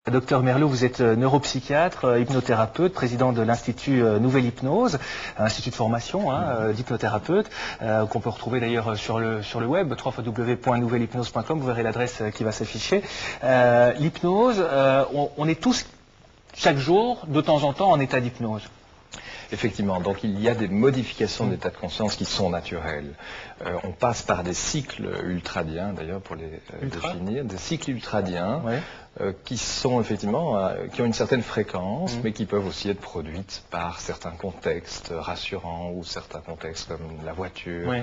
Docteur Merlot, vous êtes neuropsychiatre, hypnothérapeute, président de l'Institut Nouvelle Hypnose, institut de formation d'hypnothérapeute, qu'on peut retrouver d'ailleurs sur le web, www.nouvellehypnose.com, vous verrez l'adresse qui va s'afficher. L'hypnose, on est tous, chaque jour, de temps en temps, en état d'hypnose. Effectivement, donc il y a des modifications d'état de conscience qui sont naturelles. On passe par des cycles ultradiens, d'ailleurs pour les définir, des cycles ultradiens qui sont effectivement, qui ont une certaine fréquence, mais qui peuvent aussi être produites par certains contextes rassurants ou certains contextes comme la voiture,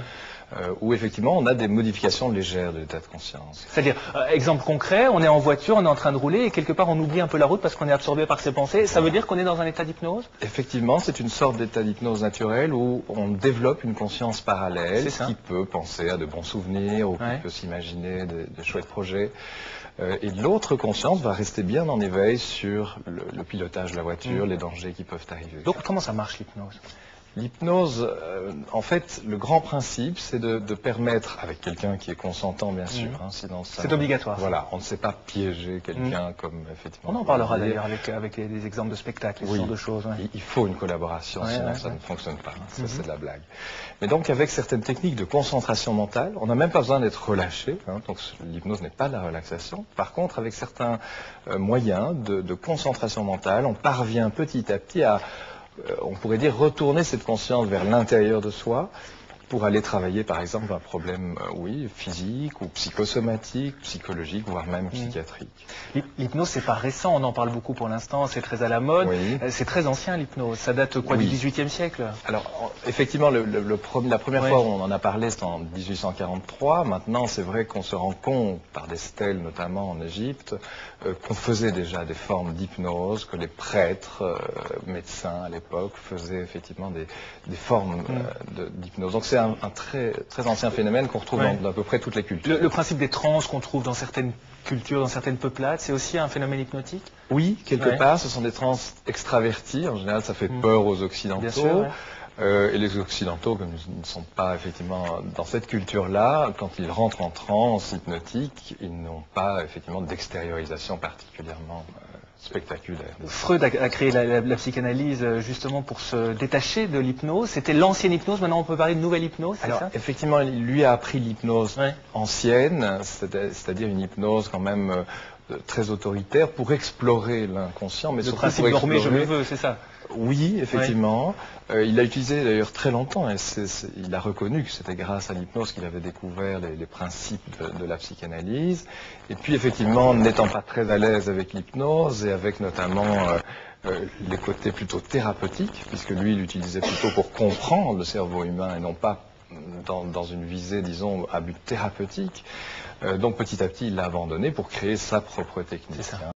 où effectivement on a des modifications légères de l'état de conscience. C'est-à-dire, exemple concret, on est en voiture, on est en train de rouler et quelque part on oublie un peu la route parce qu'on est absorbé par ses pensées. Ça veut dire qu'on est dans un état d'hypnose? Effectivement, c'est une sorte d'état d'hypnose naturel où on développe une conscience parallèle qui peut penser à de bons souvenirs ou qui peut s'imaginer de chouettes projets. Et l'autre conscience va rester bien en éveil sur le pilotage de la voiture, les dangers qui peuvent arriver. Donc comment ça marche l'hypnose? L'hypnose, en fait, le grand principe, c'est de permettre, avec quelqu'un qui est consentant, bien sûr, sinon ça... C'est obligatoire. Voilà, on ne sait pas piéger quelqu'un comme, effectivement... On en parlera d'ailleurs avec des exemples de spectacles, ce genre de choses. Il faut une collaboration, sinon ça ne fonctionne pas. Ça, c'est de la blague. Mais donc, avec certaines techniques de concentration mentale, on n'a même pas besoin d'être relâché. Donc, l'hypnose n'est pas de la relaxation. Par contre, avec certains moyens de concentration mentale, on parvient petit à petit à... on pourrait dire retourner cette conscience vers l'intérieur de soi pour aller travailler par exemple un problème physique ou psychosomatique, psychologique, voire même psychiatrique. L'hypnose, c'est pas récent, on en parle beaucoup pour l'instant, c'est très à la mode, c'est très ancien l'hypnose, ça date quoi du XVIIIe siècle? Alors effectivement, la première fois où on en a parlé c'était en 1843, maintenant c'est vrai qu'on se rend compte, par des stèles notamment en Égypte, qu'on faisait déjà des formes d'hypnose, que les prêtres, médecins à l'époque faisaient effectivement des formes d'hypnose. Donc c'est un très, très ancien phénomène qu'on retrouve dans à peu près toutes les cultures. Le principe des trans qu'on trouve dans certaines cultures, dans certaines peuplades, c'est aussi un phénomène hypnotique? Oui, quelque part, ce sont des trans extravertis. En général, ça fait peur aux Occidentaux. Bien sûr, et les Occidentaux, comme ils ne sont pas effectivement dans cette culture-là, quand ils rentrent en transe hypnotique, ils n'ont pas effectivement d'extériorisation particulièrement spectaculaire. Freud a créé la psychanalyse justement pour se détacher de l'hypnose. C'était l'ancienne hypnose, maintenant on peut parler de nouvelle hypnose, c'est ça? Effectivement, il lui a appris l'hypnose ancienne, c'est-à-dire une hypnose quand même très autoritaire pour explorer l'inconscient, mais surtout principe pour explorer... je le veux, c'est ça? Oui, effectivement. Il l'a utilisé d'ailleurs très longtemps et il a reconnu que c'était grâce à l'hypnose qu'il avait découvert les principes de la psychanalyse. Et puis effectivement, n'étant pas très à l'aise avec l'hypnose et avec notamment les côtés plutôt thérapeutiques, puisque lui il l'utilisait plutôt pour comprendre le cerveau humain et non pas dans une visée, disons, à but thérapeutique. Donc petit à petit, il l'a abandonné pour créer sa propre technique.